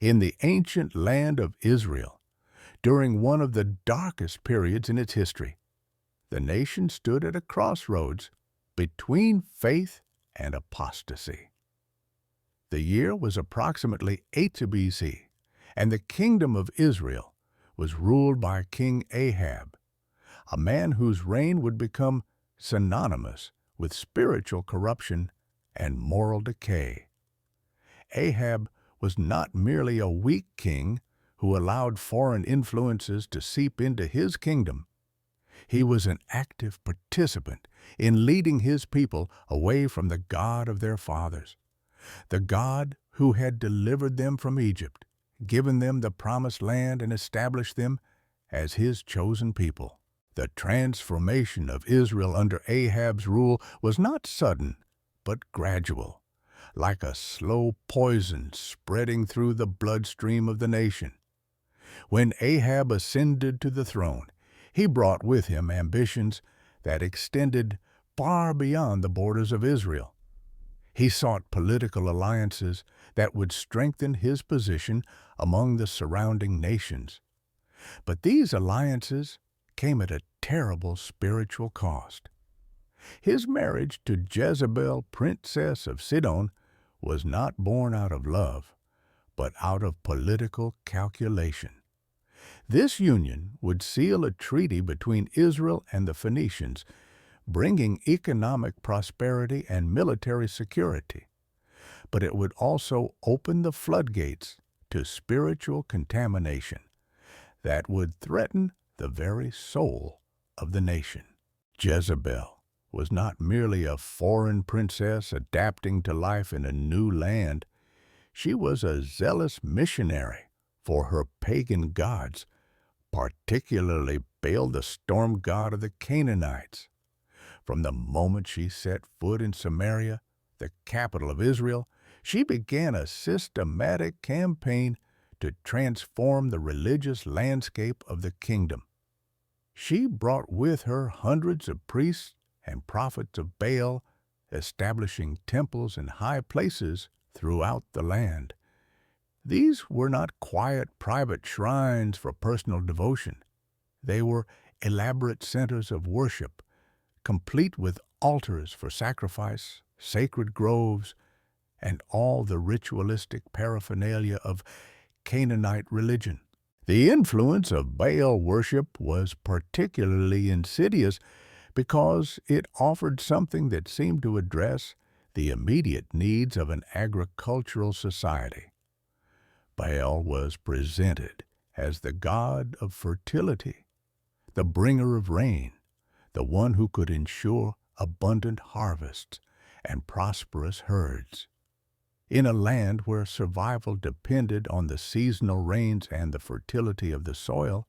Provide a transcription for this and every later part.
In the ancient land of Israel, during one of the darkest periods in its history, the nation stood at a crossroads between faith and apostasy. The year was approximately 80 BC, and the kingdom of Israel was ruled by King Ahab, a man whose reign would become synonymous with spiritual corruption and moral decay. Ahab was not merely a weak king who allowed foreign influences to seep into his kingdom. He was an active participant in leading his people away from the God of their fathers, the God who had delivered them from Egypt, given them the promised land, and established them as his chosen people. The transformation of Israel under Ahab's rule was not sudden, but gradual, like a slow poison spreading through the bloodstream of the nation. When Ahab ascended to the throne, he brought with him ambitions that extended far beyond the borders of Israel. He sought political alliances that would strengthen his position among the surrounding nations. But these alliances came at a terrible spiritual cost. His marriage to Jezebel, princess of Sidon, was not born out of love, but out of political calculation. This union would seal a treaty between Israel and the Phoenicians, bringing economic prosperity and military security. But it would also open the floodgates to spiritual contamination that would threaten the very soul of the nation. Jezebel was not merely a foreign princess adapting to life in a new land. She was a zealous missionary for her pagan gods, particularly Baal, the storm god of the Canaanites. From the moment she set foot in Samaria, the capital of Israel, she began a systematic campaign to transform the religious landscape of the kingdom. She brought with her hundreds of priests and prophets of Baal, establishing temples in high places throughout the land. These were not quiet private shrines for personal devotion. They were elaborate centers of worship, complete with altars for sacrifice, sacred groves, and all the ritualistic paraphernalia of Canaanite religion. The influence of Baal worship was particularly insidious because it offered something that seemed to address the immediate needs of an agricultural society. Baal was presented as the god of fertility, the bringer of rain, the one who could ensure abundant harvests and prosperous herds. In a land where survival depended on the seasonal rains and the fertility of the soil,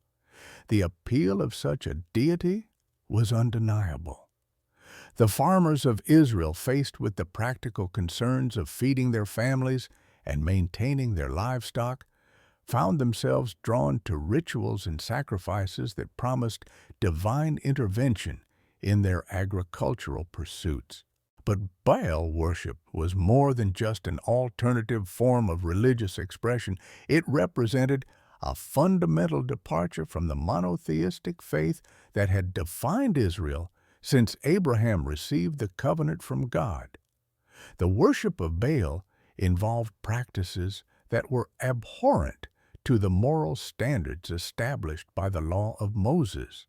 the appeal of such a deity was undeniable. The farmers of Israel, faced with the practical concerns of feeding their families and maintaining their livestock, found themselves drawn to rituals and sacrifices that promised divine intervention in their agricultural pursuits. But Baal worship was more than just an alternative form of religious expression. It represented a fundamental departure from the monotheistic faith that had defined Israel since Abraham received the covenant from God. The worship of Baal involved practices that were abhorrent to the moral standards established by the law of Moses.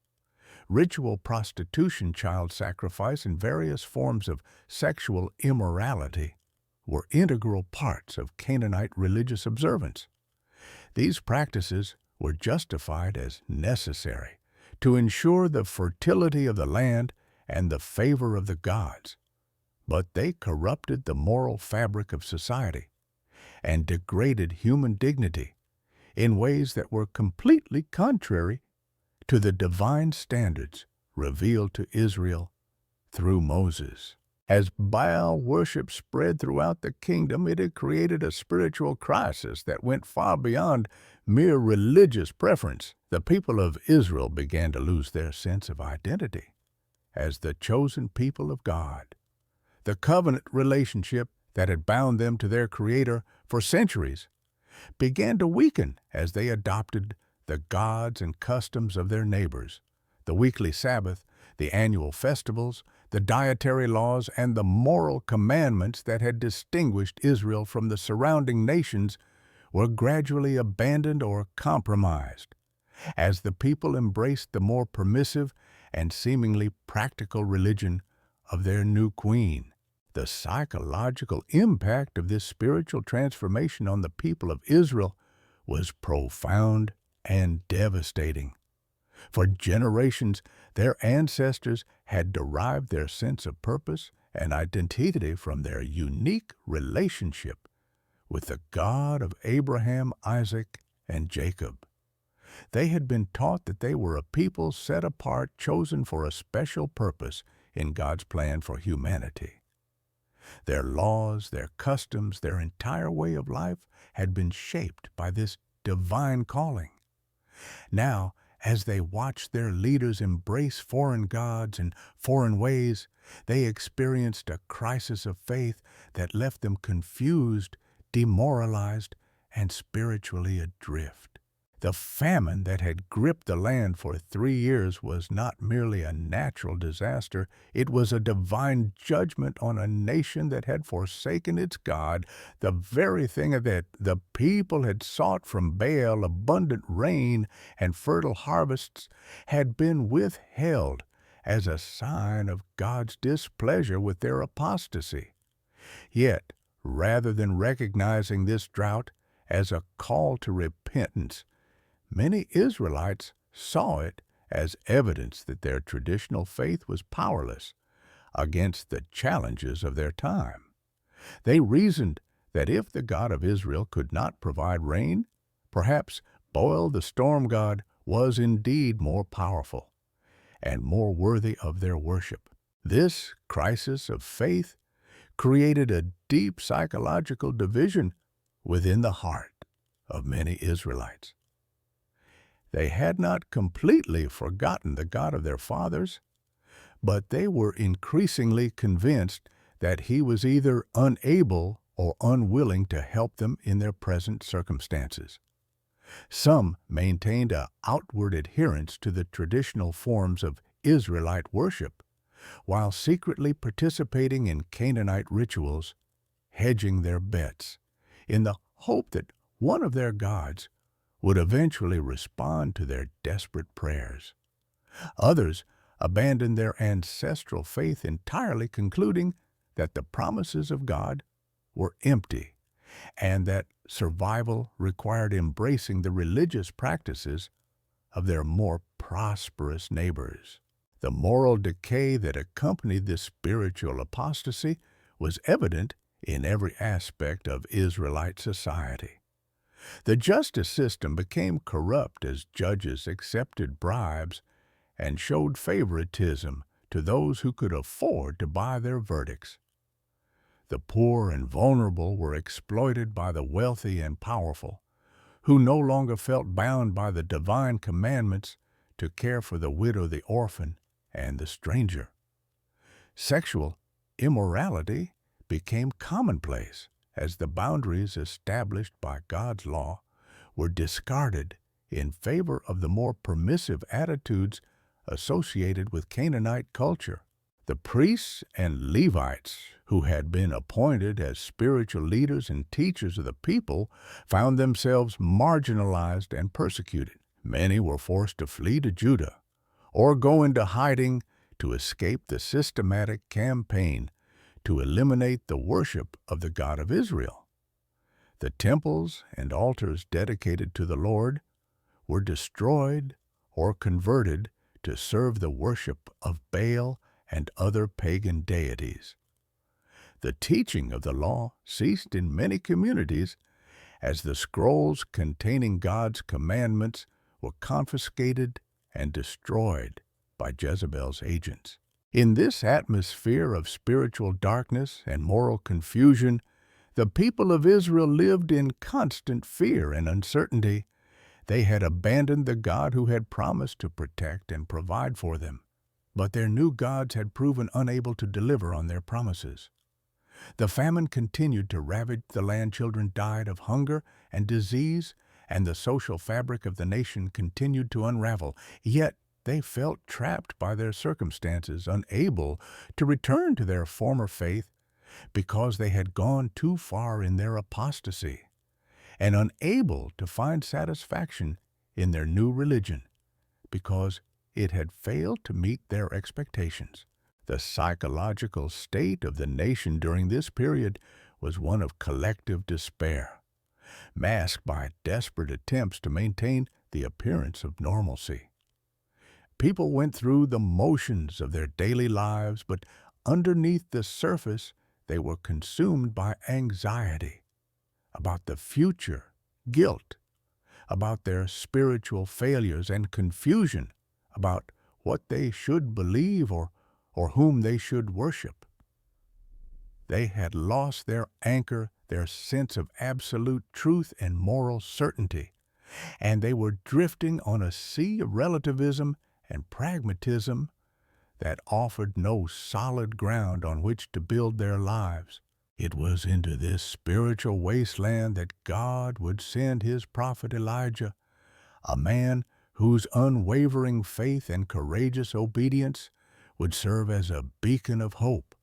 Ritual prostitution, child sacrifice, and various forms of sexual immorality were integral parts of Canaanite religious observance. These practices were justified as necessary to ensure the fertility of the land and the favor of the gods, but they corrupted the moral fabric of society and degraded human dignity in ways that were completely contrary to the divine standards revealed to Israel through Moses. As Baal worship spread throughout the kingdom, it had created a spiritual crisis that went far beyond mere religious preference. The people of Israel began to lose their sense of identity as the chosen people of God. The covenant relationship that had bound them to their Creator for centuries began to weaken as they adopted the gods and customs of their neighbors. The weekly Sabbath, the annual festivals, the dietary laws, and the moral commandments that had distinguished Israel from the surrounding nations were gradually abandoned or compromised. As the people embraced the more permissive and seemingly practical religion of their new queen. The psychological impact of this spiritual transformation on the people of Israel was profound and devastating. For generations, their ancestors had derived their sense of purpose and identity from their unique relationship with the God of Abraham, Isaac, and Jacob. They had been taught that they were a people set apart, chosen for a special purpose in God's plan for humanity. Their laws, their customs, their entire way of life had been shaped by this divine calling. Now, as they watched their leaders embrace foreign gods and foreign ways, they experienced a crisis of faith that left them confused, demoralized, and spiritually adrift. The famine that had gripped the land for 3 years was not merely a natural disaster, it was a divine judgment on a nation that had forsaken its God, the very thing that the people had sought from Baal, abundant rain and fertile harvests, had been withheld as a sign of God's displeasure with their apostasy. Yet, rather than recognizing this drought as a call to repentance, many Israelites saw it as evidence that their traditional faith was powerless against the challenges of their time. They reasoned that if the God of Israel could not provide rain, perhaps Baal the storm god was indeed more powerful and more worthy of their worship. This crisis of faith created a deep psychological division within the heart of many Israelites. They had not completely forgotten the God of their fathers, but they were increasingly convinced that he was either unable or unwilling to help them in their present circumstances. Some maintained an outward adherence to the traditional forms of Israelite worship, while secretly participating in Canaanite rituals, hedging their bets, in the hope that one of their gods would eventually respond to their desperate prayers. Others abandoned their ancestral faith entirely, concluding that the promises of God were empty and that survival required embracing the religious practices of their more prosperous neighbors. The moral decay that accompanied this spiritual apostasy was evident in every aspect of Israelite society. The justice system became corrupt as judges accepted bribes and showed favoritism to those who could afford to buy their verdicts. The poor and vulnerable were exploited by the wealthy and powerful, who no longer felt bound by the divine commandments to care for the widow, the orphan, and the stranger. Sexual immorality became commonplace as the boundaries established by God's law were discarded in favor of the more permissive attitudes associated with Canaanite culture. The priests and Levites, who had been appointed as spiritual leaders and teachers of the people, found themselves marginalized and persecuted. Many were forced to flee to Judah or go into hiding to escape the systematic campaign to eliminate the worship of the God of Israel. The temples and altars dedicated to the Lord were destroyed or converted to serve the worship of Baal and other pagan deities. The teaching of the law ceased in many communities as the scrolls containing God's commandments were confiscated and destroyed by Jezebel's agents. In this atmosphere of spiritual darkness and moral confusion, the people of Israel lived in constant fear and uncertainty. They had abandoned the God who had promised to protect and provide for them, but their new gods had proven unable to deliver on their promises. The famine continued to ravage the land. Children died of hunger and disease, and the social fabric of the nation continued to unravel. Yet they felt trapped by their circumstances, unable to return to their former faith because they had gone too far in their apostasy, and unable to find satisfaction in their new religion because it had failed to meet their expectations. The psychological state of the nation during this period was one of collective despair, masked by desperate attempts to maintain the appearance of normalcy. People went through the motions of their daily lives, but underneath the surface, they were consumed by anxiety about the future, guilt about their spiritual failures, and confusion about what they should believe or whom they should worship. They had lost their anchor, their sense of absolute truth and moral certainty, and they were drifting on a sea of relativism and pragmatism that offered no solid ground on which to build their lives. It was into this spiritual wasteland that God would send his prophet Elijah, a man whose unwavering faith and courageous obedience would serve as a beacon of hope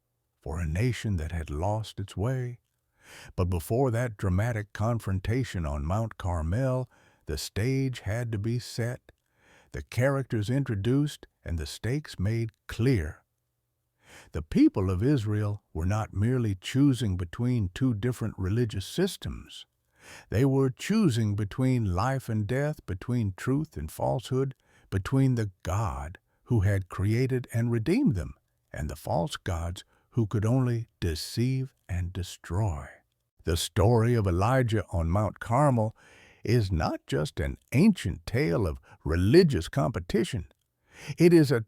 for a nation that had lost its way. But before that dramatic confrontation on Mount Carmel, the stage had to be set, the characters introduced, and the stakes made clear. The people of Israel were not merely choosing between two different religious systems. They were choosing between life and death, between truth and falsehood, between the God who had created and redeemed them, and the false gods who could only deceive and destroy. The story of Elijah on Mount Carmel is not just an ancient tale of religious competition. It is a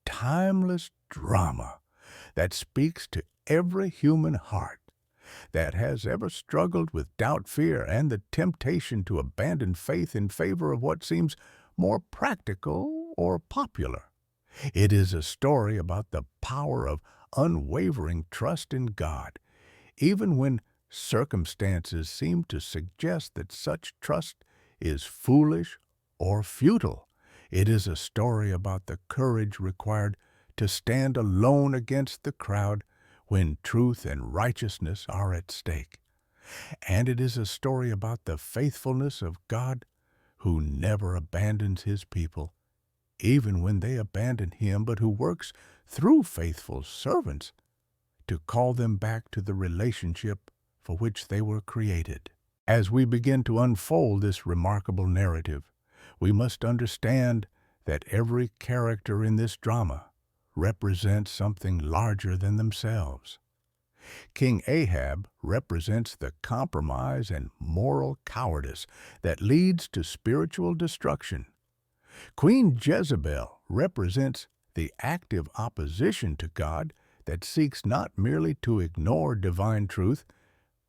timeless drama that speaks to every human heart that has ever struggled with doubt, fear, and the temptation to abandon faith in favor of what seems more practical or popular. It is a story about the power of unwavering trust in God, even when circumstances seem to suggest that such trust is foolish or futile. It is a story about the courage required to stand alone against the crowd when truth and righteousness are at stake. And it is a story about the faithfulness of God who never abandons his people, even when they abandon him, but who works through faithful servants to call them back to the relationship for which they were created. As we begin to unfold this remarkable narrative, we must understand that every character in this drama represents something larger than themselves. King Ahab represents the compromise and moral cowardice that leads to spiritual destruction. Queen Jezebel represents the active opposition to God that seeks not merely to ignore divine truth,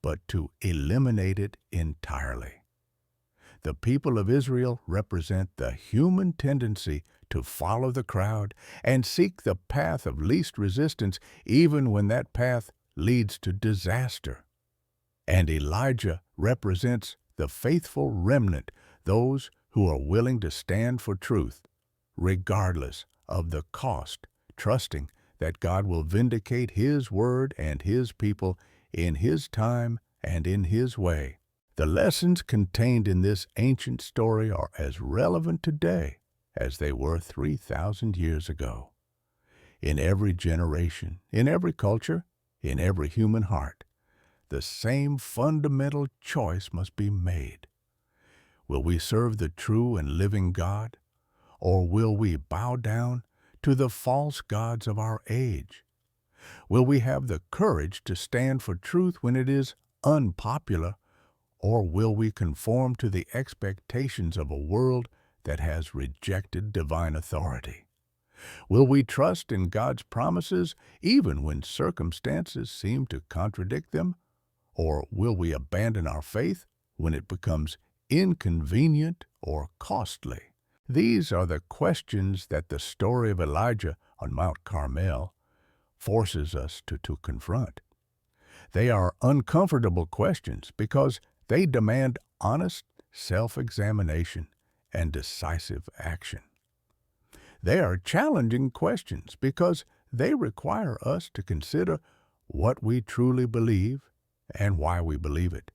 but to eliminate it entirely. The people of Israel represent the human tendency to follow the crowd and seek the path of least resistance, even when that path leads to disaster. And Elijah represents the faithful remnant, those who are willing to stand for truth, regardless of the cost, trusting that God will vindicate his word and his people in his time and in his way. The lessons contained in this ancient story are as relevant today as they were 3,000 years ago. In every generation, in every culture, in every human heart, the same fundamental choice must be made. Will we serve the true and living God, or will we bow down to the false gods of our age? Will we have the courage to stand for truth when it is unpopular, or will we conform to the expectations of a world that has rejected divine authority? Will we trust in God's promises even when circumstances seem to contradict them? Or will we abandon our faith when it becomes inconvenient or costly? These are the questions that the story of Elijah on Mount Carmel forces us to confront. They are uncomfortable questions because they demand honest self-examination and decisive action. They are challenging questions because they require us to consider what we truly believe and why we believe it.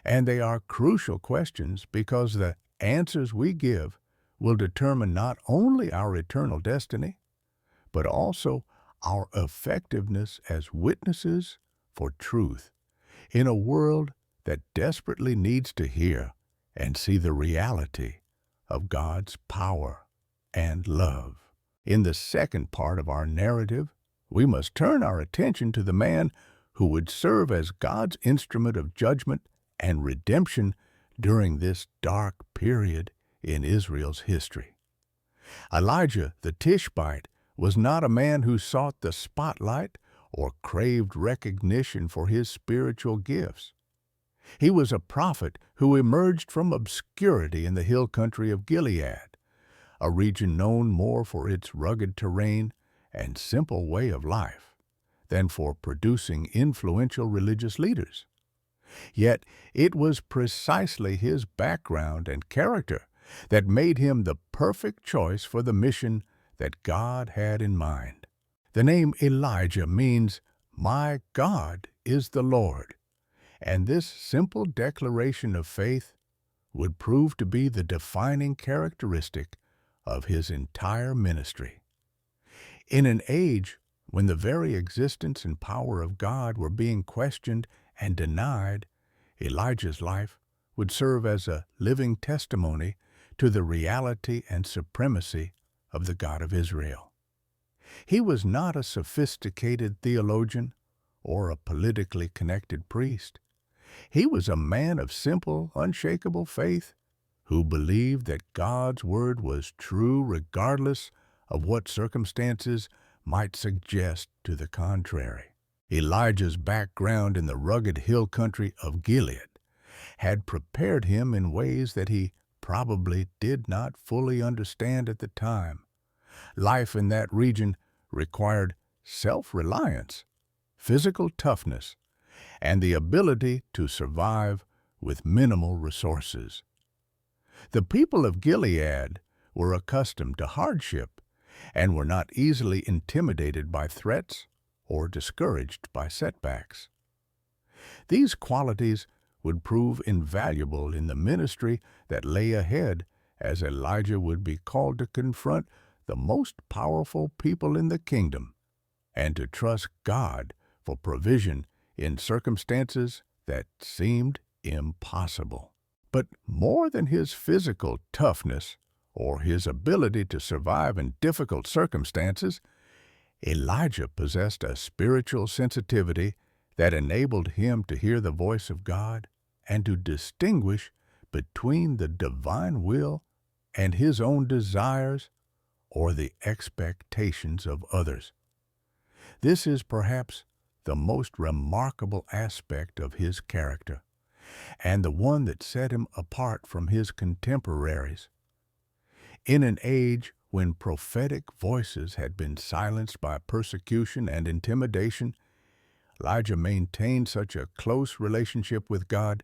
And they are crucial questions because the answers we give will determine not only our eternal destiny, but also our effectiveness as witnesses for truth in a world that desperately needs to hear and see the reality of God's power and love. In the second part of our narrative, we must turn our attention to the man who would serve as God's instrument of judgment and redemption during this dark period in Israel's history. Elijah the Tishbite was not a man who sought the spotlight or craved recognition for his spiritual gifts. He was a prophet who emerged from obscurity in the hill country of Gilead, a region known more for its rugged terrain and simple way of life than for producing influential religious leaders. Yet it was precisely his background and character that made him the perfect choice for the mission that God had in mind. The name Elijah means, "My God is the Lord," and this simple declaration of faith would prove to be the defining characteristic of his entire ministry. In an age when the very existence and power of God were being questioned and denied, Elijah's life would serve as a living testimony to the reality and supremacy of the God of Israel. He was not a sophisticated theologian or a politically connected priest. He was a man of simple, unshakable faith who believed that God's word was true regardless of what circumstances might suggest to the contrary. Elijah's background in the rugged hill country of Gilead had prepared him in ways that he probably did not fully understand at the time. Life in that region required self-reliance, physical toughness, and the ability to survive with minimal resources. The people of Gilead were accustomed to hardship and were not easily intimidated by threats or discouraged by setbacks. These qualities would prove invaluable in the ministry that lay ahead as Elijah would be called to confront the most powerful people in the kingdom and to trust God for provision in circumstances that seemed impossible. But more than his physical toughness or his ability to survive in difficult circumstances, Elijah possessed a spiritual sensitivity that enabled him to hear the voice of God and to distinguish between the divine will and his own desires or the expectations of others. This is perhaps the most remarkable aspect of his character, and the one that set him apart from his contemporaries. In an age when prophetic voices had been silenced by persecution and intimidation, Elijah maintained such a close relationship with God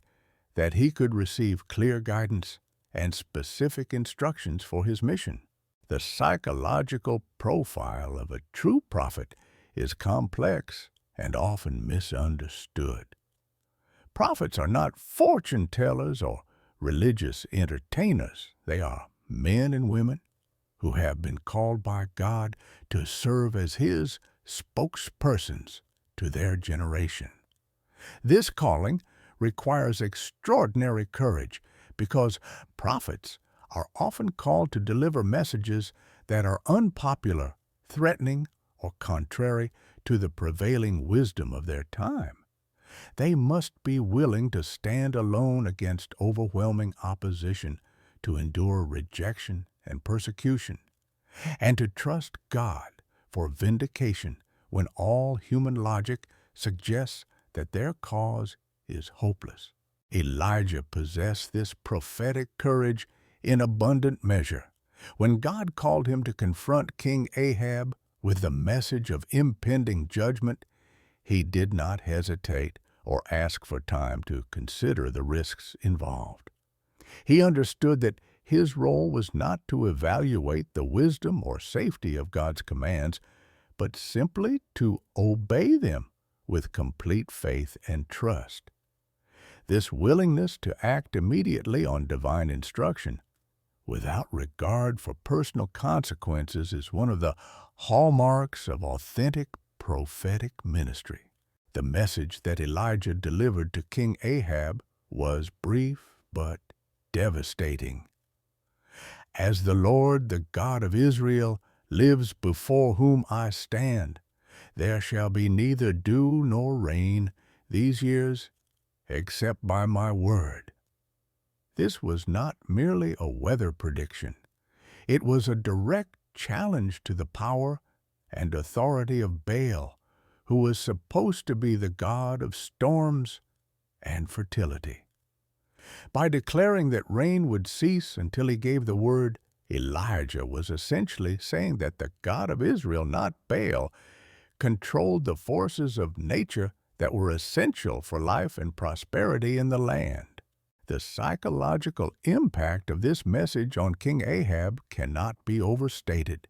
that he could receive clear guidance and specific instructions for his mission. The psychological profile of a true prophet is complex and often misunderstood. Prophets are not fortune tellers or religious entertainers. They are men and women who have been called by God to serve as his spokespersons to their generation. This calling requires extraordinary courage because prophets are often called to deliver messages that are unpopular, threatening, or contrary to the prevailing wisdom of their time. They must be willing to stand alone against overwhelming opposition, to endure rejection and persecution, and to trust God for vindication when all human logic suggests that their cause is hopeless. Elijah possessed this prophetic courage in abundant measure. When God called him to confront King Ahab with the message of impending judgment, he did not hesitate or ask for time to consider the risks involved. He understood that his role was not to evaluate the wisdom or safety of God's commands, but simply to obey them with complete faith and trust. This willingness to act immediately on divine instruction, without regard for personal consequences, is one of the hallmarks of authentic prophetic ministry. The message that Elijah delivered to King Ahab was brief but devastating. As the Lord, the God of Israel, lives before whom I stand, there shall be neither dew nor rain these years except by my word. This was not merely a weather prediction. It was a direct challenge to the power and authority of Baal, who was supposed to be the god of storms and fertility. By declaring that rain would cease until he gave the word, Elijah was essentially saying that the God of Israel, not Baal, controlled the forces of nature that were essential for life and prosperity in the land. The psychological impact of this message on King Ahab cannot be overstated.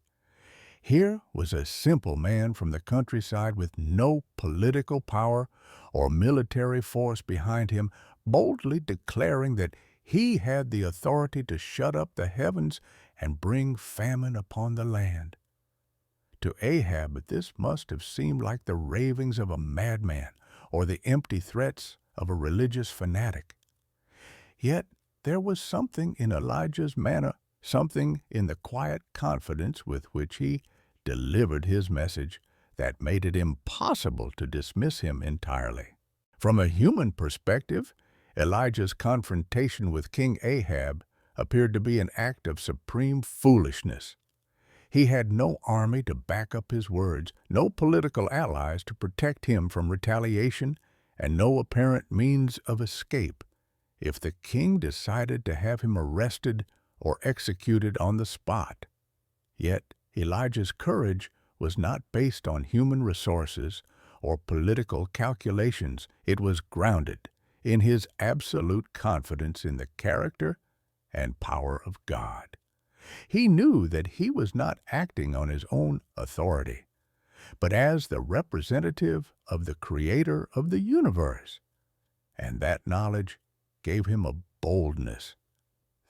Here was a simple man from the countryside with no political power or military force behind him, boldly declaring that he had the authority to shut up the heavens and bring famine upon the land. To Ahab, this must have seemed like the ravings of a madman or the empty threats of a religious fanatic. Yet there was something in Elijah's manner, something in the quiet confidence with which he delivered his message, that made it impossible to dismiss him entirely. From a human perspective, Elijah's confrontation with King Ahab appeared to be an act of supreme foolishness. He had no army to back up his words, no political allies to protect him from retaliation, and no apparent means of escape if the king decided to have him arrested or executed on the spot. Yet Elijah's courage was not based on human resources or political calculations. It was grounded in his absolute confidence in the character and power of God. He knew that he was not acting on his own authority, but as the representative of the Creator of the universe, and that knowledge gave him a boldness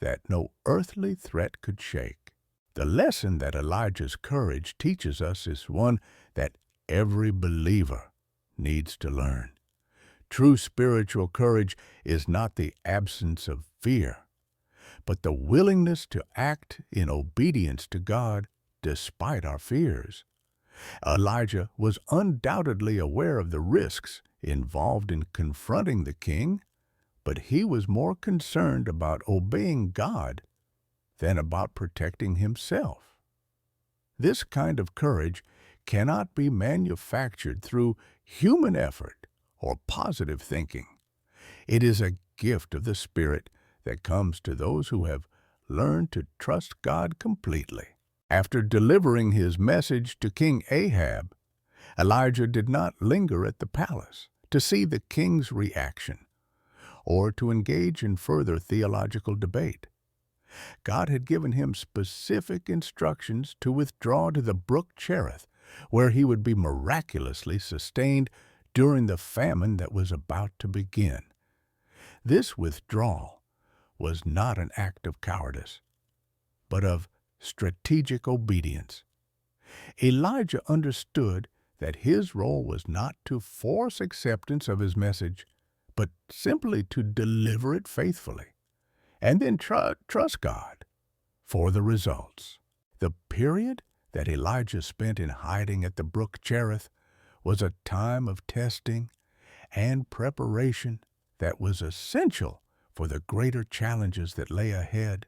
that no earthly threat could shake. The lesson that Elijah's courage teaches us is one that every believer needs to learn. True spiritual courage is not the absence of fear, but the willingness to act in obedience to God despite our fears. Elijah was undoubtedly aware of the risks involved in confronting the king, but he was more concerned about obeying God than about protecting himself. This kind of courage cannot be manufactured through human effort or positive thinking. It is a gift of the Spirit that comes to those who have learned to trust God completely. After delivering his message to King Ahab, Elijah did not linger at the palace to see the king's reaction or to engage in further theological debate. God had given him specific instructions to withdraw to the brook Cherith, where he would be miraculously sustained during the famine that was about to begin. This withdrawal was not an act of cowardice, but of strategic obedience. Elijah understood that his role was not to force acceptance of his message, but simply to deliver it faithfully, and then trust God for the results. The period that Elijah spent in hiding at the brook Cherith was a time of testing and preparation that was essential for the greater challenges that lay ahead.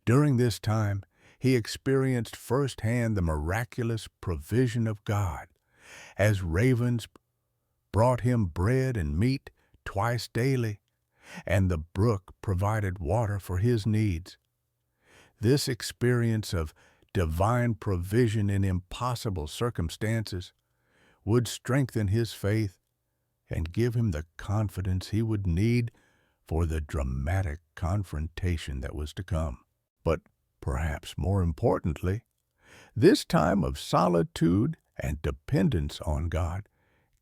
During this time, he experienced firsthand the miraculous provision of God, as ravens brought him bread and meat twice daily, and the brook provided water for his needs. This experience of divine provision in impossible circumstances would strengthen his faith and give him the confidence he would need for the dramatic confrontation that was to come. But perhaps more importantly, this time of solitude and dependence on God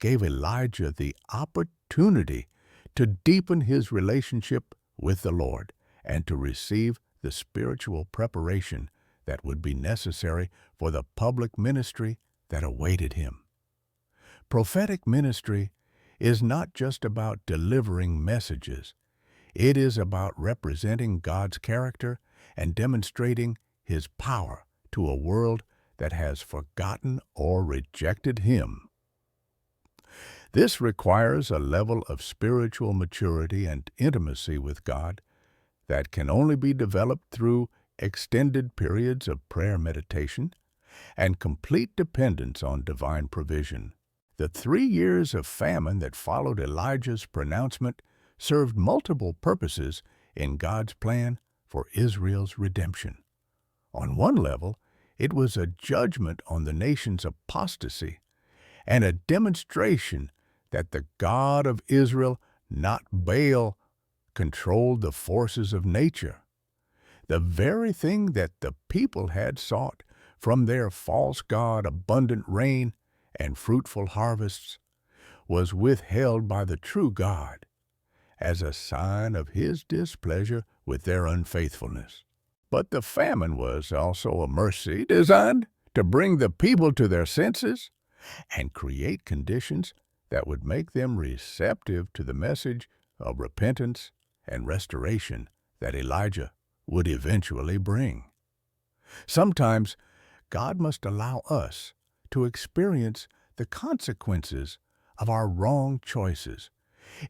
gave Elijah the opportunity to deepen his relationship with the Lord and to receive the spiritual preparation that would be necessary for the public ministry that awaited him. Prophetic ministry is not just about delivering messages. It is about representing God's character and demonstrating His power to a world that has forgotten or rejected Him. This requires a level of spiritual maturity and intimacy with God that can only be developed through extended periods of prayer meditation and complete dependence on divine provision. The 3 years of famine that followed Elijah's pronouncement served multiple purposes in God's plan for Israel's redemption. On one level, it was a judgment on the nation's apostasy and a demonstration that the God of Israel, not Baal, controlled the forces of nature. The very thing that the people had sought from their false god, abundant rain and fruitful harvests, was withheld by the true God as a sign of His displeasure with their unfaithfulness. But the famine was also a mercy designed to bring the people to their senses and create conditions that would make them receptive to the message of repentance and restoration that Elijah would eventually bring. Sometimes God must allow us to experience the consequences of our wrong choices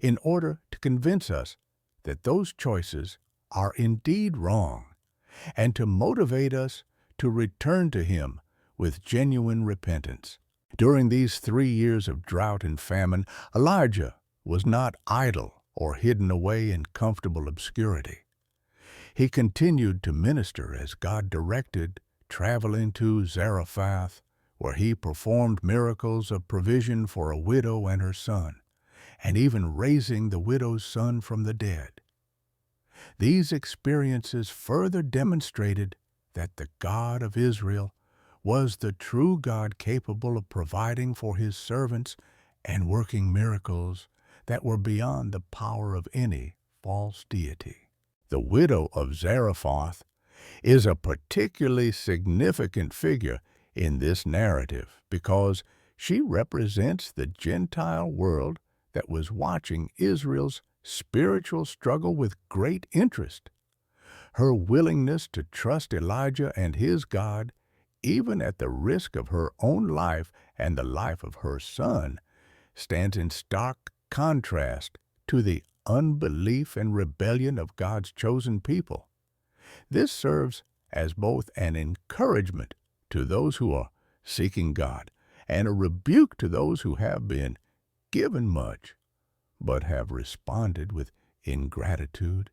in order to convince us that those choices are indeed wrong and to motivate us to return to Him with genuine repentance. During these 3 years of drought and famine, Elijah was not idle or hidden away in comfortable obscurity. He continued to minister as God directed, traveling to Zarephath, where he performed miracles of provision for a widow and her son, and even raising the widow's son from the dead. These experiences further demonstrated that the God of Israel was the true God capable of providing for His servants and working miracles that were beyond the power of any false deity. The widow of Zarephath is a particularly significant figure in this narrative because she represents the Gentile world that was watching Israel's spiritual struggle with great interest. Her willingness to trust Elijah and his God, even at the risk of her own life and the life of her son, stands in stark contrast to the unbelief and rebellion of God's chosen people. This serves as both an encouragement to those who are seeking God and a rebuke to those who have been given much but have responded with ingratitude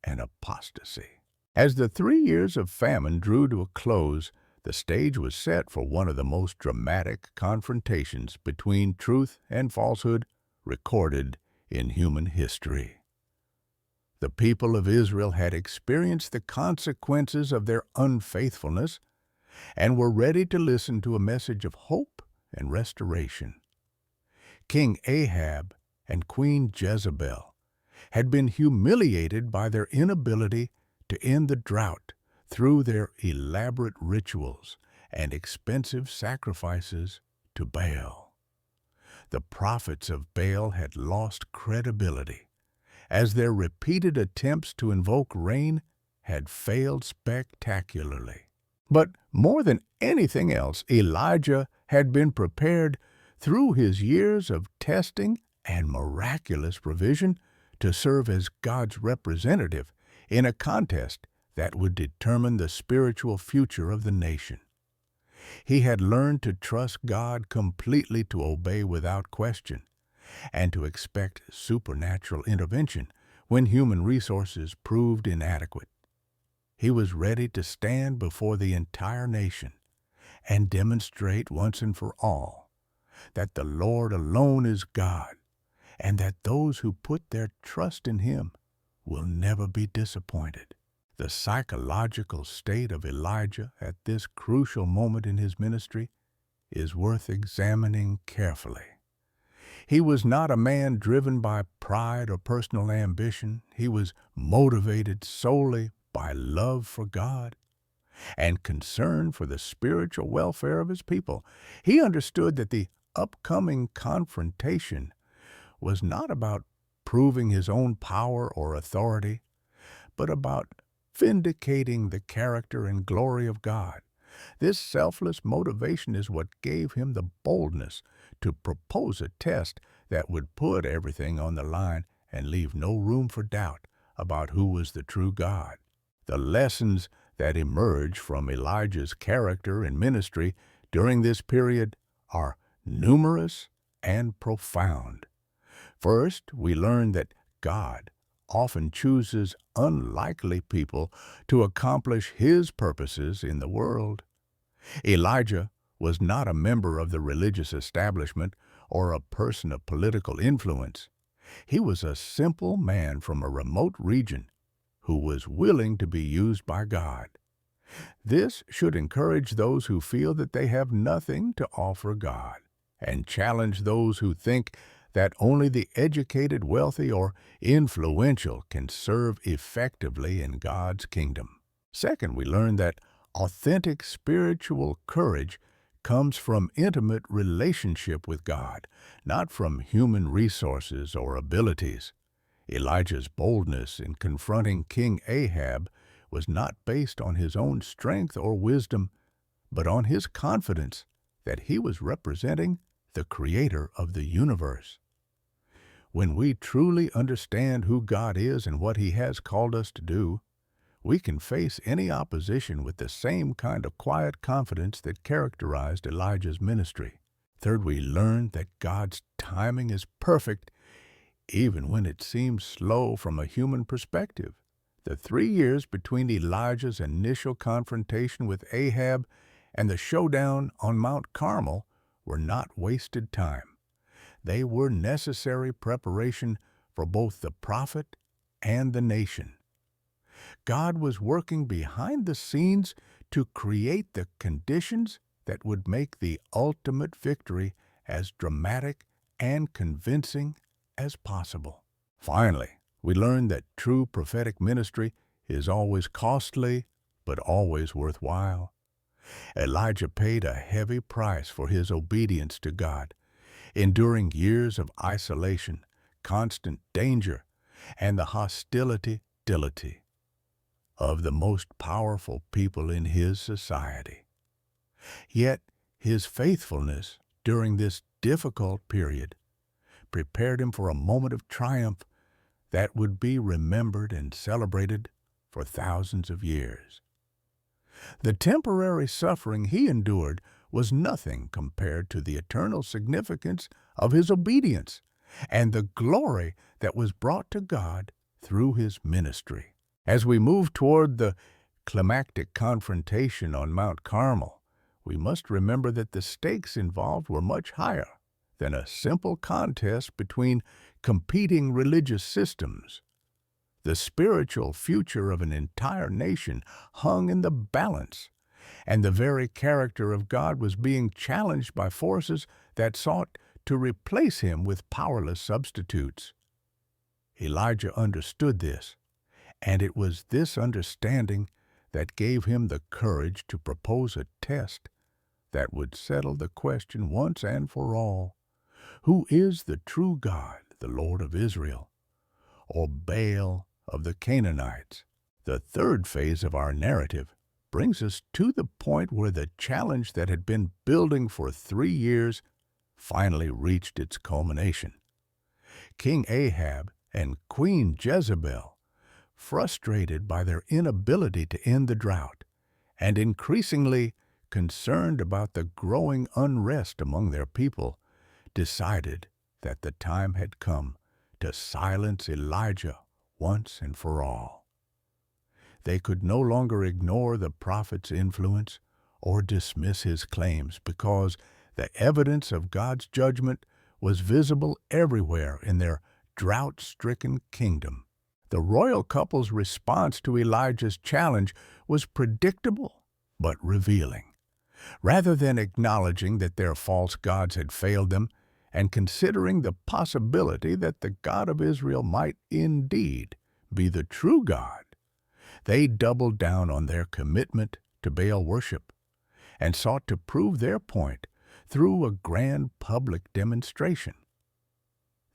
and apostasy. As the 3 years of famine drew to a close, the stage was set for one of the most dramatic confrontations between truth and falsehood recorded in human history. The people of Israel had experienced the consequences of their unfaithfulness and were ready to listen to a message of hope and restoration. King Ahab and Queen Jezebel had been humiliated by their inability to end the drought through their elaborate rituals and expensive sacrifices to Baal. The prophets of Baal had lost credibility, as their repeated attempts to invoke rain had failed spectacularly. But more than anything else, Elijah had been prepared through his years of testing and miraculous provision to serve as God's representative in a contest that would determine the spiritual future of the nation. He had learned to trust God completely, to obey without question, and to expect supernatural intervention when human resources proved inadequate. He was ready to stand before the entire nation and demonstrate once and for all that the Lord alone is God, and that those who put their trust in him will never be disappointed. The psychological state of Elijah at this crucial moment in his ministry is worth examining carefully. He was not a man driven by pride or personal ambition. He was motivated solely by love for God and concern for the spiritual welfare of his people. He understood that the upcoming confrontation was not about proving his own power or authority, but about vindicating the character and glory of God. This selfless motivation is what gave him the boldness to propose a test that would put everything on the line and leave no room for doubt about who was the true God. The lessons that emerge from Elijah's character and ministry during this period are numerous and profound. First, we learn that God often chooses unlikely people to accomplish his purposes in the world. Elijah was not a member of the religious establishment or a person of political influence. He was a simple man from a remote region who was willing to be used by God. This should encourage those who feel that they have nothing to offer God and challenge those who think that only the educated, wealthy, or influential can serve effectively in God's kingdom. Second, we learn that authentic spiritual courage comes from intimate relationship with God, not from human resources or abilities. Elijah's boldness in confronting King Ahab was not based on his own strength or wisdom, but on his confidence that he was representing the Creator of the universe. When we truly understand who God is and what He has called us to do, we can face any opposition with the same kind of quiet confidence that characterized Elijah's ministry. Third, we learn that God's timing is perfect, even when it seems slow from a human perspective. The 3 years between Elijah's initial confrontation with Ahab and the showdown on Mount Carmel were not wasted time. They were necessary preparation for both the prophet and the nation. God was working behind the scenes to create the conditions that would make the ultimate victory as dramatic and convincing as possible. Finally, we learn that true prophetic ministry is always costly, but always worthwhile. Elijah paid a heavy price for his obedience to God, enduring years of isolation, constant danger, and the hostility of the most powerful people in his society. Yet his faithfulness during this difficult period prepared him for a moment of triumph that would be remembered and celebrated for thousands of years. The temporary suffering he endured was nothing compared to the eternal significance of his obedience and the glory that was brought to God through his ministry. As we move toward the climactic confrontation on Mount Carmel, we must remember that the stakes involved were much higher than a simple contest between competing religious systems. The spiritual future of an entire nation hung in the balance, and the very character of God was being challenged by forces that sought to replace him with powerless substitutes. Elijah understood this, and it was this understanding that gave him the courage to propose a test that would settle the question once and for all: who is the true God, the Lord of Israel, or Baal of the Canaanites? The third phase of our narrative brings us to the point where the challenge that had been building for 3 years finally reached its culmination. King Ahab and Queen Jezebel, frustrated by their inability to end the drought and increasingly concerned about the growing unrest among their people, decided that the time had come to silence Elijah once and for all. They could no longer ignore the prophet's influence or dismiss his claims, because the evidence of God's judgment was visible everywhere in their drought-stricken kingdom. The royal couple's response to Elijah's challenge was predictable but revealing. Rather than acknowledging that their false gods had failed them and considering the possibility that the God of Israel might indeed be the true God, they doubled down on their commitment to Baal worship and sought to prove their point through a grand public demonstration.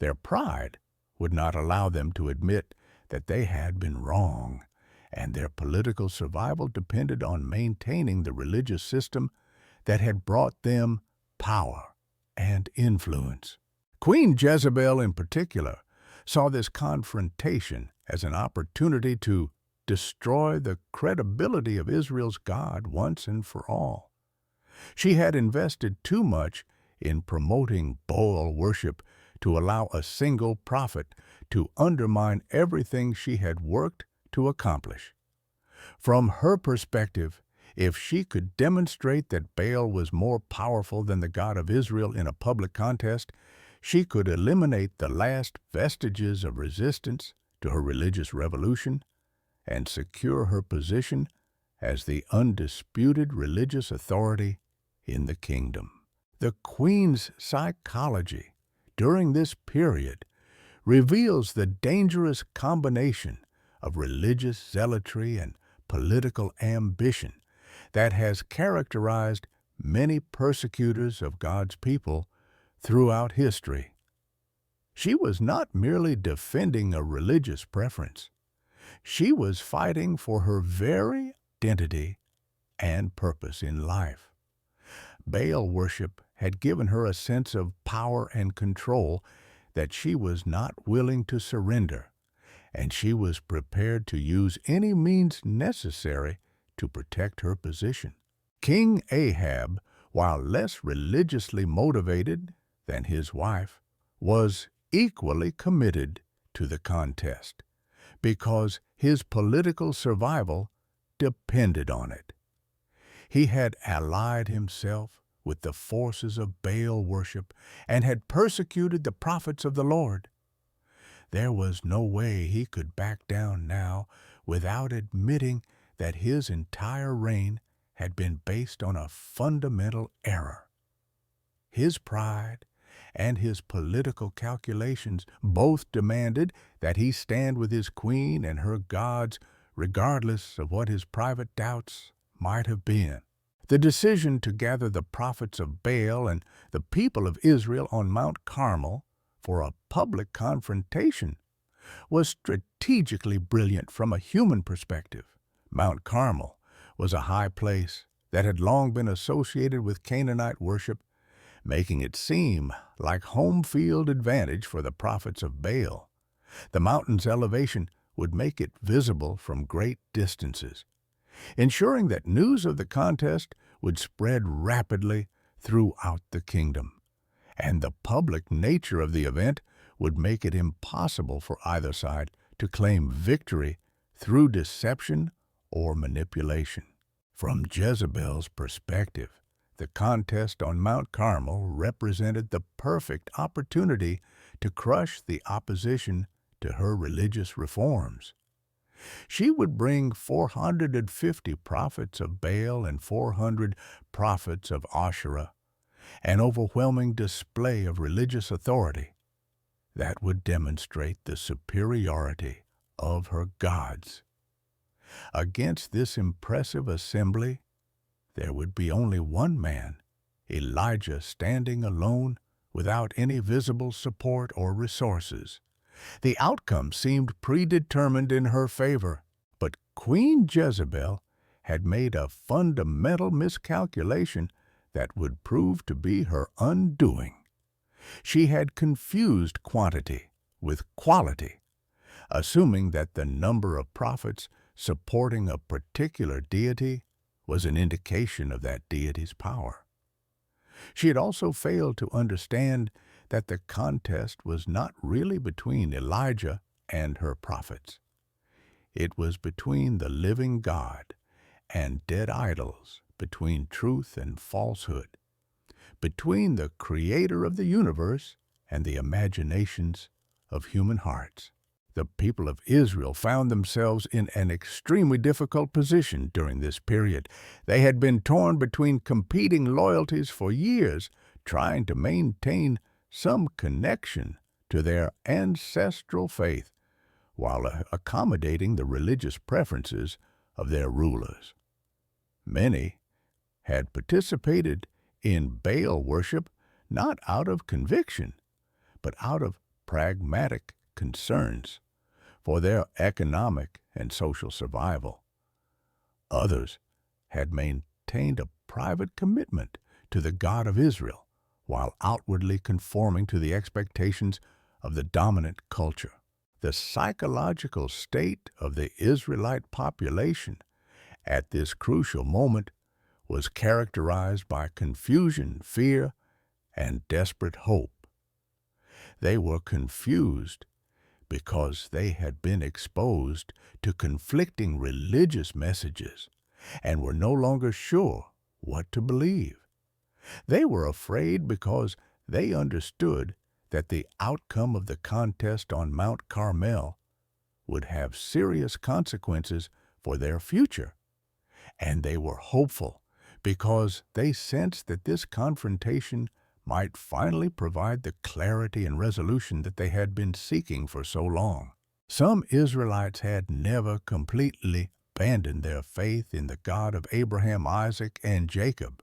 Their pride would not allow them to admit that they had been wrong, and their political survival depended on maintaining the religious system that had brought them power and influence. Queen Jezebel, in particular, saw this confrontation as an opportunity to destroy the credibility of Israel's God once and for all. She had invested too much in promoting Baal worship to allow a single prophet to undermine everything she had worked to accomplish. From her perspective, if she could demonstrate that Baal was more powerful than the God of Israel in a public contest, she could eliminate the last vestiges of resistance to her religious revolution and secure her position as the undisputed religious authority in the kingdom. The queen's psychology during this period reveals the dangerous combination of religious zealotry and political ambition that has characterized many persecutors of God's people throughout history. She was not merely defending a religious preference. She was fighting for her very identity and purpose in life. Baal worship had given her a sense of power and control that she was not willing to surrender, and she was prepared to use any means necessary to protect her position. King Ahab, while less religiously motivated than his wife, was equally committed to the contest because his political survival depended on it. He had allied himself with the forces of Baal worship and had persecuted the prophets of the Lord. There was no way he could back down now without admitting that his entire reign had been based on a fundamental error. His pride and his political calculations both demanded that he stand with his queen and her gods regardless of what his private doubts might have been. The decision to gather the prophets of Baal and the people of Israel on Mount Carmel for a public confrontation was strategically brilliant from a human perspective. Mount Carmel was a high place that had long been associated with Canaanite worship, making it seem like home field advantage for the prophets of Baal. The mountain's elevation would make it visible from great distances, ensuring that news of the contest would spread rapidly throughout the kingdom. And the public nature of the event would make it impossible for either side to claim victory through deception or manipulation. From Jezebel's perspective, the contest on Mount Carmel represented the perfect opportunity to crush the opposition to her religious reforms. She would bring 450 prophets of Baal and 400 prophets of Asherah, an overwhelming display of religious authority that would demonstrate the superiority of her gods. Against this impressive assembly, there would be only one man, Elijah, standing alone without any visible support or resources. The outcome seemed predetermined in her favor, but Queen Jezebel had made a fundamental miscalculation that would prove to be her undoing. She had confused quantity with quality, assuming that the number of prophets supporting a particular deity was an indication of that deity's power. She had also failed to understand that the contest was not really between Elijah and her prophets. It was between the living God and dead idols, between truth and falsehood, between the creator of the universe and the imaginations of human hearts. The people of Israel found themselves in an extremely difficult position during this period. They had been torn between competing loyalties for years, trying to maintain some connection to their ancestral faith while accommodating the religious preferences of their rulers. Many had participated in Baal worship not out of conviction, but out of pragmatic concerns for their economic and social survival. Others had maintained a private commitment to the God of Israel while outwardly conforming to the expectations of the dominant culture. The psychological state of the Israelite population at this crucial moment was characterized by confusion, fear, and desperate hope. They were confused because they had been exposed to conflicting religious messages and were no longer sure what to believe. They were afraid because they understood that the outcome of the contest on Mount Carmel would have serious consequences for their future, and they were hopeful because they sensed that this confrontation might finally provide the clarity and resolution that they had been seeking for so long. Some Israelites had never completely abandoned their faith in the God of Abraham, Isaac, and Jacob,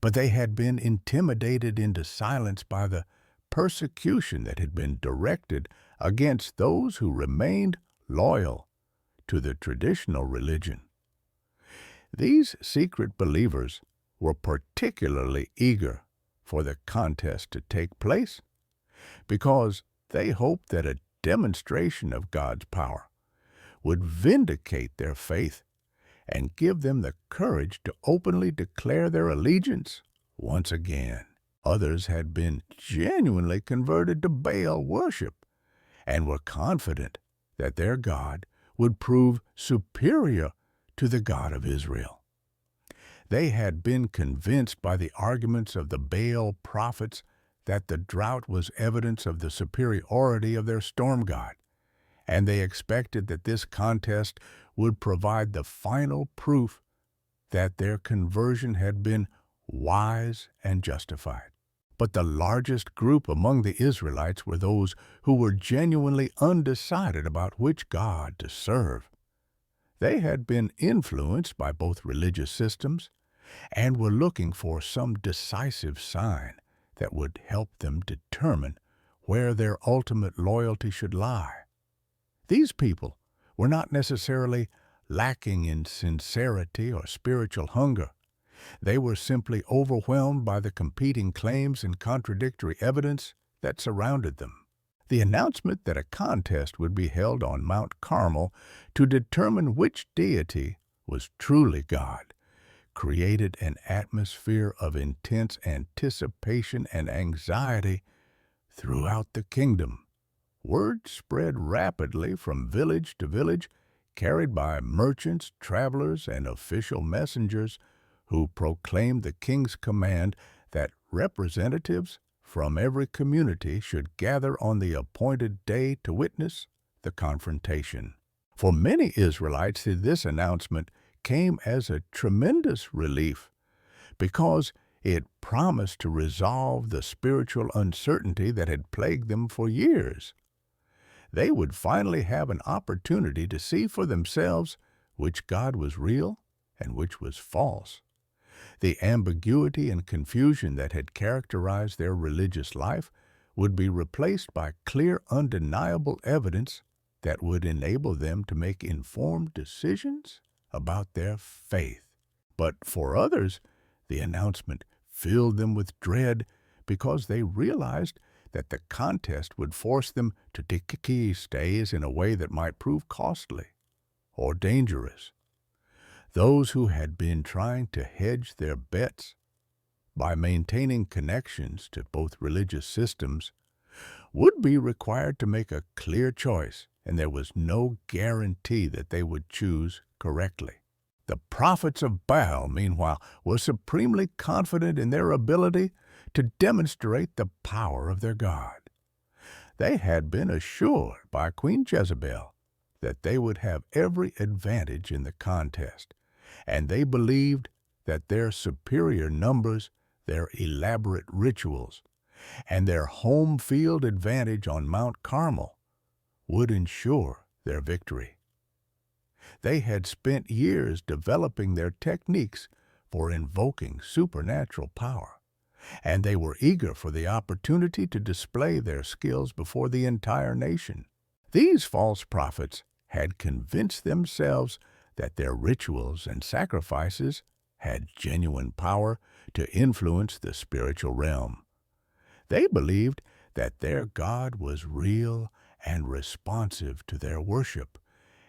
but they had been intimidated into silence by the persecution that had been directed against those who remained loyal to the traditional religion. These secret believers were particularly eager for the contest to take place because they hoped that a demonstration of God's power would vindicate their faith and give them the courage to openly declare their allegiance once again. Others had been genuinely converted to Baal worship and were confident that their God would prove superior to the God of Israel. They had been convinced by the arguments of the Baal prophets that the drought was evidence of the superiority of their storm god, and they expected that this contest would provide the final proof that their conversion had been wise and justified. But the largest group among the Israelites were those who were genuinely undecided about which God to serve. They had been influenced by both religious systems and were looking for some decisive sign that would help them determine where their ultimate loyalty should lie. These people were not necessarily lacking in sincerity or spiritual hunger. They were simply overwhelmed by the competing claims and contradictory evidence that surrounded them. The announcement that a contest would be held on Mount Carmel to determine which deity was truly God created an atmosphere of intense anticipation and anxiety throughout the kingdom. Word spread rapidly from village to village, carried by merchants, travelers, and official messengers who proclaimed the king's command that representatives from every community should gather on the appointed day to witness the confrontation. For many Israelites, this announcement came as a tremendous relief because it promised to resolve the spiritual uncertainty that had plagued them for years. They would finally have an opportunity to see for themselves which God was real and which was false. The ambiguity and confusion that had characterized their religious life would be replaced by clear, undeniable evidence that would enable them to make informed decisions about their faith. But for others, the announcement filled them with dread because they realized that the contest would force them to take key stays in a way that might prove costly or dangerous. Those who had been trying to hedge their bets by maintaining connections to both religious systems would be required to make a clear choice, and there was no guarantee that they would choose correctly. The prophets of Baal, meanwhile, were supremely confident in their ability to demonstrate the power of their God. They had been assured by Queen Jezebel that they would have every advantage in the contest, and they believed that their superior numbers, their elaborate rituals, and their home field advantage on Mount Carmel would ensure their victory. They had spent years developing their techniques for invoking supernatural power, and they were eager for the opportunity to display their skills before the entire nation. These false prophets had convinced themselves that their rituals and sacrifices had genuine power to influence the spiritual realm. They believed that their God was real and responsive to their worship,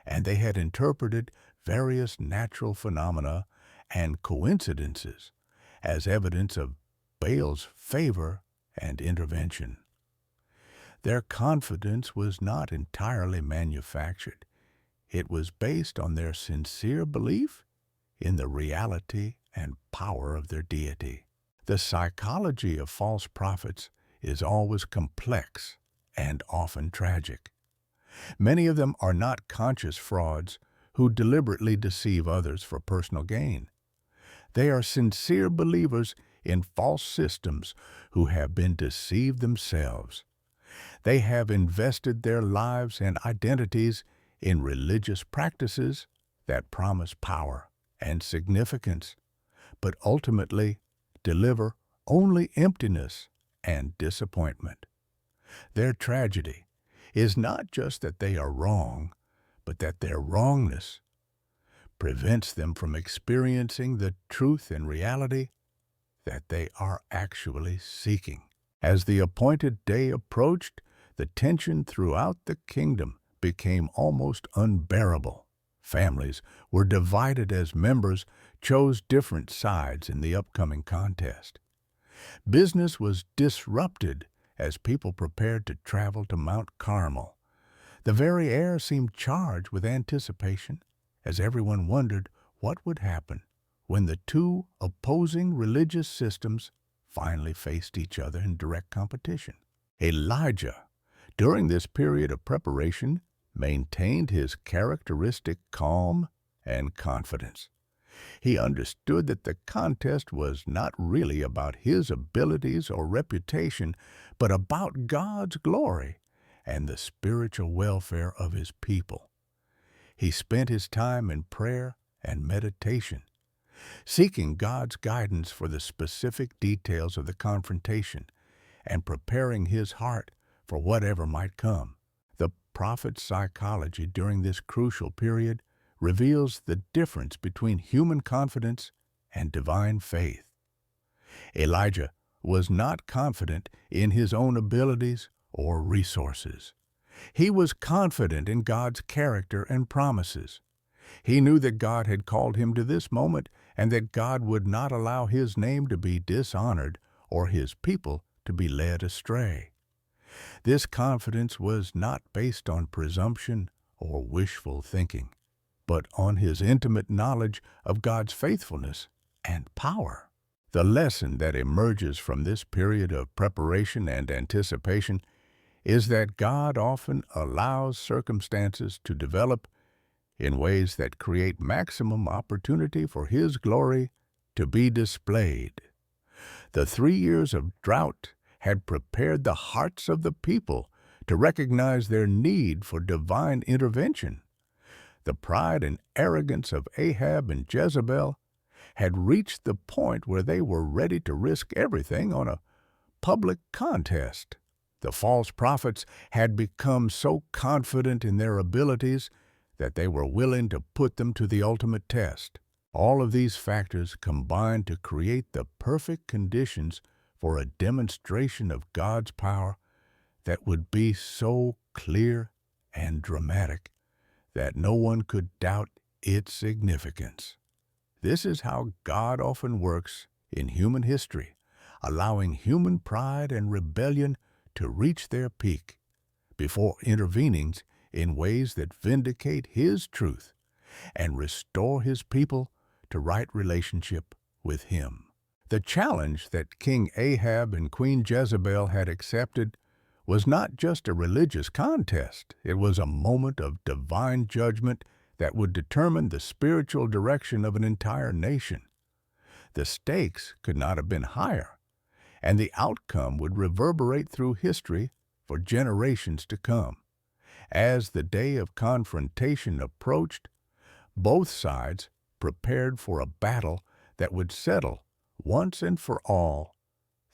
and they had interpreted various natural phenomena and coincidences as evidence of Baal's favor and intervention. Their confidence was not entirely manufactured. It was based on their sincere belief in the reality and power of their deity. The psychology of false prophets is always complex and often tragic. Many of them are not conscious frauds who deliberately deceive others for personal gain. They are sincere believers in false systems who have been deceived themselves. They have invested their lives and identities in religious practices that promise power and significance, but ultimately deliver only emptiness and disappointment. Their tragedy is not just that they are wrong, but that their wrongness prevents them from experiencing the truth and reality that they are actually seeking. As the appointed day approached, the tension throughout the kingdom became almost unbearable. Families were divided as members chose different sides in the upcoming contest. Business was disrupted as people prepared to travel to Mount Carmel. The very air seemed charged with anticipation as everyone wondered what would happen when the two opposing religious systems finally faced each other in direct competition. Elijah, during this period of preparation, maintained his characteristic calm and confidence. He understood that the contest was not really about his abilities or reputation, but about God's glory and the spiritual welfare of his people. He spent his time in prayer and meditation, seeking God's guidance for the specific details of the confrontation and preparing his heart for whatever might come. The prophet's psychology during this crucial period reveals the difference between human confidence and divine faith. Elijah was not confident in his own abilities or resources. He was confident in God's character and promises. He knew that God had called him to this moment and that God would not allow his name to be dishonored or his people to be led astray. This confidence was not based on presumption or wishful thinking, but on his intimate knowledge of God's faithfulness and power. The lesson that emerges from this period of preparation and anticipation is that God often allows circumstances to develop in ways that create maximum opportunity for His glory to be displayed. The 3 years of drought had prepared the hearts of the people to recognize their need for divine intervention. The pride and arrogance of Ahab and Jezebel had reached the point where they were ready to risk everything on a public contest. The false prophets had become so confident in their abilities that they were willing to put them to the ultimate test. All of these factors combined to create the perfect conditions for a demonstration of God's power that would be so clear and dramatic that no one could doubt its significance. This is how God often works in human history, allowing human pride and rebellion to reach their peak before intervening in ways that vindicate His truth and restore His people to right relationship with Him. The challenge that King Ahab and Queen Jezebel had accepted was not just a religious contest. It was a moment of divine judgment that would determine the spiritual direction of an entire nation. The stakes could not have been higher, and the outcome would reverberate through history for generations to come. As the day of confrontation approached, both sides prepared for a battle that would settle, once and for all,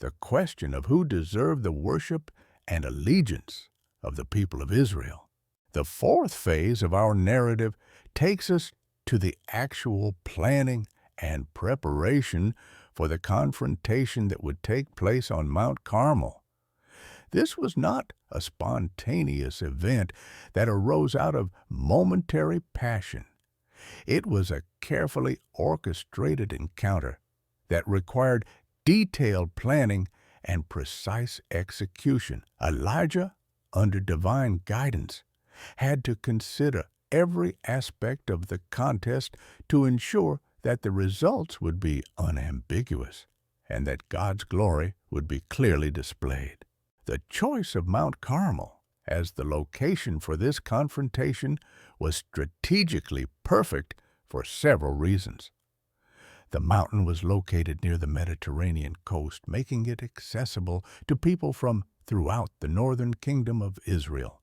the question of who deserved the worship and allegiance of the people of Israel. The fourth phase of our narrative takes us to the actual planning and preparation for the confrontation that would take place on Mount Carmel. This was not a spontaneous event that arose out of momentary passion. It was a carefully orchestrated encounter that required detailed planning and precise execution. Elijah, under divine guidance, had to consider every aspect of the contest to ensure that the results would be unambiguous and that God's glory would be clearly displayed. The choice of Mount Carmel as the location for this confrontation was strategically perfect for several reasons. The mountain was located near the Mediterranean coast, making it accessible to people from throughout the northern kingdom of Israel.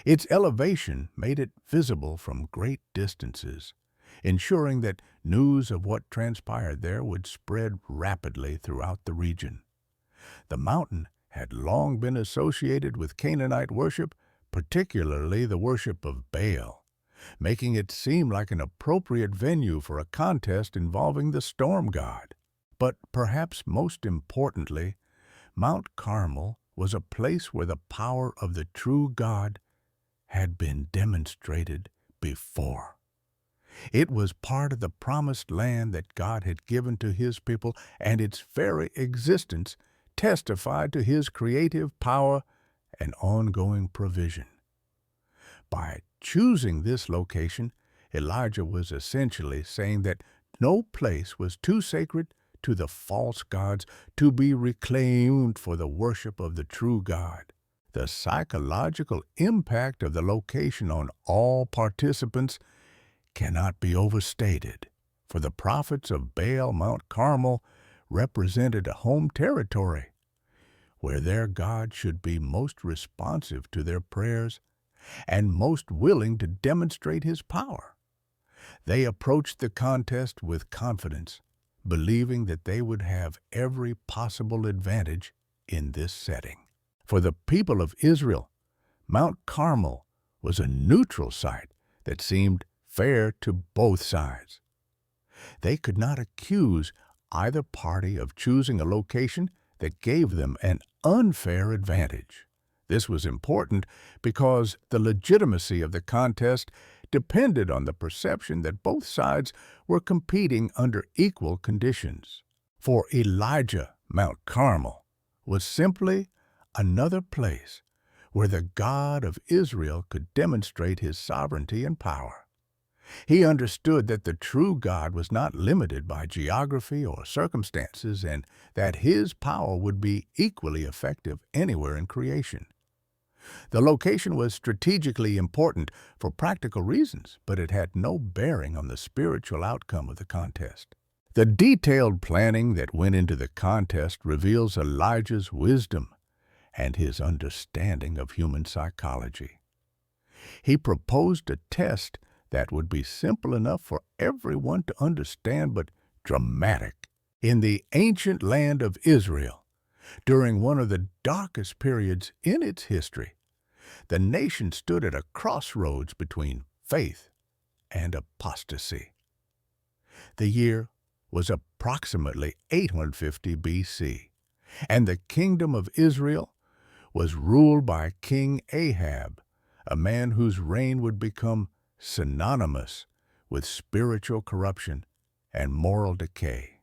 Its elevation made it visible from great distances, ensuring that news of what transpired there would spread rapidly throughout the region. The mountain had long been associated with Canaanite worship, particularly the worship of Baal, making it seem like an appropriate venue for a contest involving the storm god. But perhaps most importantly, Mount Carmel was a place where the power of the true God had been demonstrated before. It was part of the promised land that God had given to His people, and its very existence testified to His creative power and ongoing provision. By choosing this location, Elijah was essentially saying that no place was too sacred to the false gods to be reclaimed for the worship of the true God. The psychological impact of the location on all participants cannot be overstated. For the prophets of Baal, Mount Carmel represented a home territory where their God should be most responsive to their prayers and most willing to demonstrate His power. They approached the contest with confidence, believing that they would have every possible advantage in this setting. For the people of Israel, Mount Carmel was a neutral site that seemed fair to both sides. They could not accuse either party of choosing a location that gave them an unfair advantage. This was important because the legitimacy of the contest depended on the perception that both sides were competing under equal conditions. For Elijah, Mount Carmel was simply another place where the God of Israel could demonstrate His sovereignty and power. He understood that the true God was not limited by geography or circumstances, and that His power would be equally effective anywhere in creation. The location was strategically important for practical reasons, but it had no bearing on the spiritual outcome of the contest. The detailed planning that went into the contest reveals Elijah's wisdom and his understanding of human psychology. He proposed a test that would be simple enough for everyone to understand, but dramatic. In the ancient land of Israel, during one of the darkest periods in its history, the nation stood at a crossroads between faith and apostasy. The year was approximately 850 BC, and the kingdom of Israel was ruled by King Ahab, a man whose reign would become synonymous with spiritual corruption and moral decay.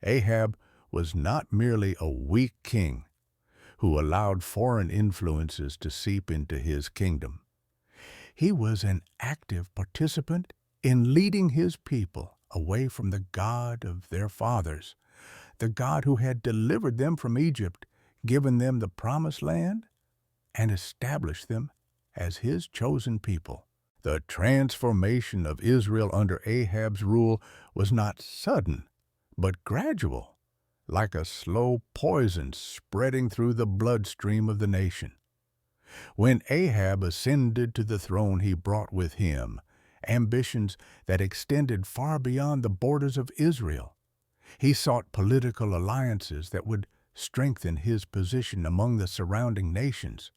Ahab was not merely a weak king who allowed foreign influences to seep into his kingdom. He was an active participant in leading his people away from the God of their fathers, the God who had delivered them from Egypt, given them the promised land, and establish them as his chosen people. The transformation of Israel under Ahab's rule was not sudden, but gradual, like a slow poison spreading through the bloodstream of the nation. When Ahab ascended to the throne, he brought with him ambitions that extended far beyond the borders of Israel. He sought political alliances that would strengthen his position among the surrounding nations.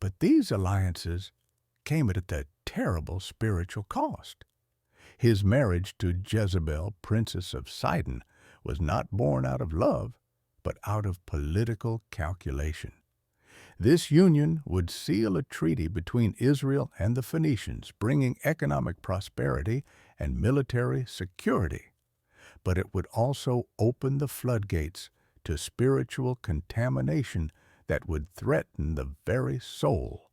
But these alliances came at a terrible spiritual cost. His marriage to Jezebel, princess of Sidon, was not born out of love, but out of political calculation. This union would seal a treaty between Israel and the Phoenicians, bringing economic prosperity and military security. But it would also open the floodgates to spiritual contamination that would threaten the very soul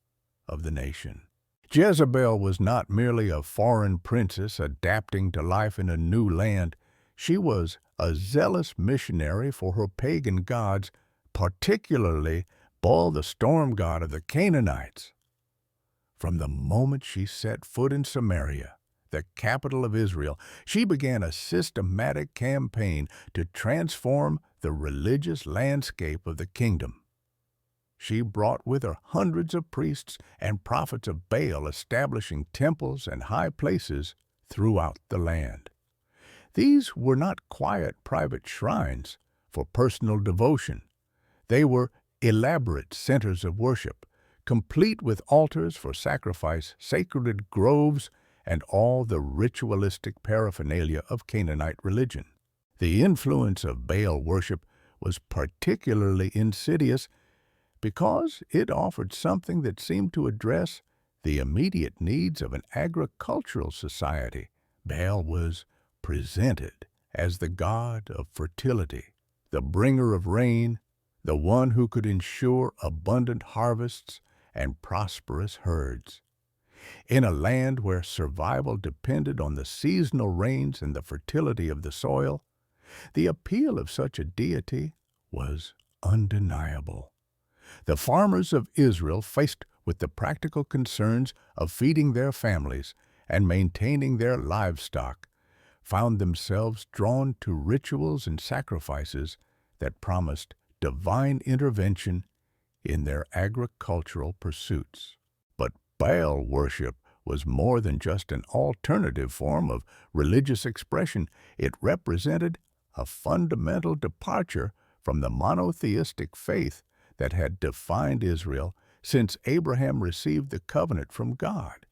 of the nation. Jezebel was not merely a foreign princess adapting to life in a new land. She was a zealous missionary for her pagan gods, particularly Baal, the storm god of the Canaanites. From the moment she set foot in Samaria, the capital of Israel, she began a systematic campaign to transform the religious landscape of the kingdom. She brought with her hundreds of priests and prophets of Baal, establishing temples and high places throughout the land. These were not quiet private shrines for personal devotion. They were elaborate centers of worship, complete with altars for sacrifice, sacred groves, and all the ritualistic paraphernalia of Canaanite religion. The influence of Baal worship was particularly insidious because it offered something that seemed to address the immediate needs of an agricultural society. Baal was presented as the god of fertility, the bringer of rain, the one who could ensure abundant harvests and prosperous herds. In a land where survival depended on the seasonal rains and the fertility of the soil, the appeal of such a deity was undeniable. The farmers of Israel, faced with the practical concerns of feeding their families and maintaining their livestock, found themselves drawn to rituals and sacrifices that promised divine intervention in their agricultural pursuits. But Baal worship was more than just an alternative form of religious expression. It represented a fundamental departure from the monotheistic faith that had defined Israel since Abraham received the covenant from God.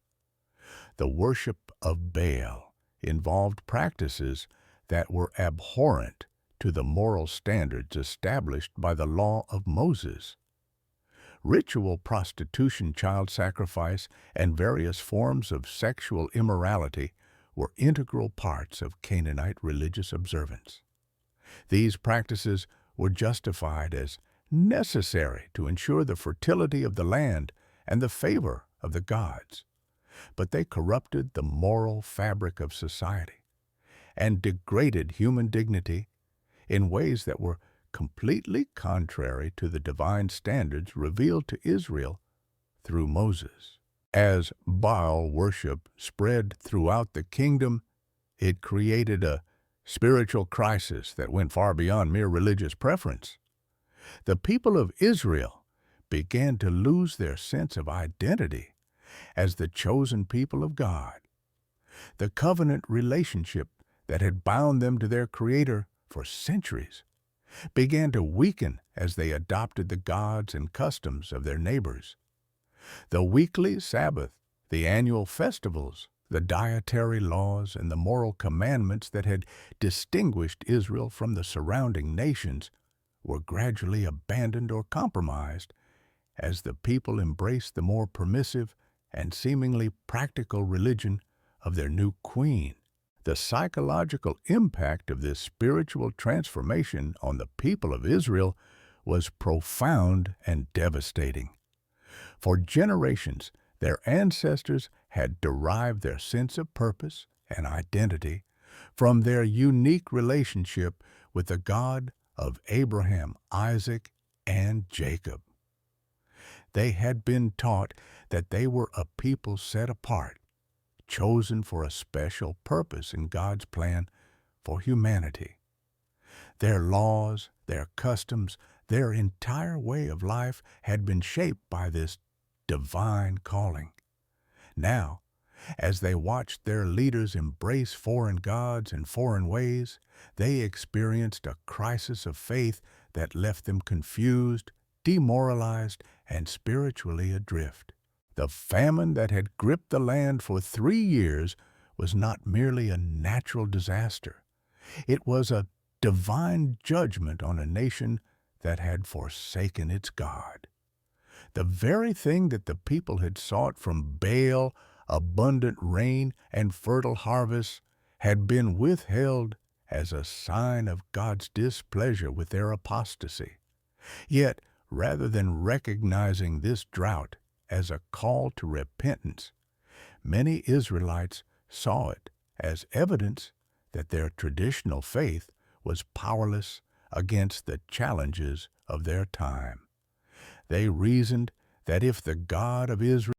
The worship of Baal involved practices that were abhorrent to the moral standards established by the law of Moses. Ritual prostitution, child sacrifice, and various forms of sexual immorality were integral parts of Canaanite religious observance. These practices were justified as necessary to ensure the fertility of the land and the favor of the gods, but they corrupted the moral fabric of society and degraded human dignity in ways that were completely contrary to the divine standards revealed to Israel through Moses. As Baal worship spread throughout the kingdom, it created a spiritual crisis that went far beyond mere religious preference. The people of Israel began to lose their sense of identity as the chosen people of God. The covenant relationship that had bound them to their Creator for centuries began to weaken as they adopted the gods and customs of their neighbors. The weekly Sabbath, the annual festivals, the dietary laws, and the moral commandments that had distinguished Israel from the surrounding nations were gradually abandoned or compromised as the people embraced the more permissive and seemingly practical religion of their new queen. The psychological impact of this spiritual transformation on the people of Israel was profound and devastating. For generations, their ancestors had derived their sense of purpose and identity from their unique relationship with the God of Abraham, Isaac, and Jacob. They had been taught that they were a people set apart, chosen for a special purpose in God's plan for humanity. Their laws, their customs, their entire way of life had been shaped by this divine calling. Now, as they watched their leaders embrace foreign gods and foreign ways, they experienced a crisis of faith that left them confused, demoralized, and spiritually adrift. The famine that had gripped the land for 3 years was not merely a natural disaster. It was a divine judgment on a nation that had forsaken its God. The very thing that the people had sought from Baal, abundant rain and fertile harvests, had been withheld as a sign of God's displeasure with their apostasy. Yet, rather than recognizing this drought as a call to repentance, many Israelites saw it as evidence that their traditional faith was powerless against the challenges of their time. They reasoned that if the God of Israel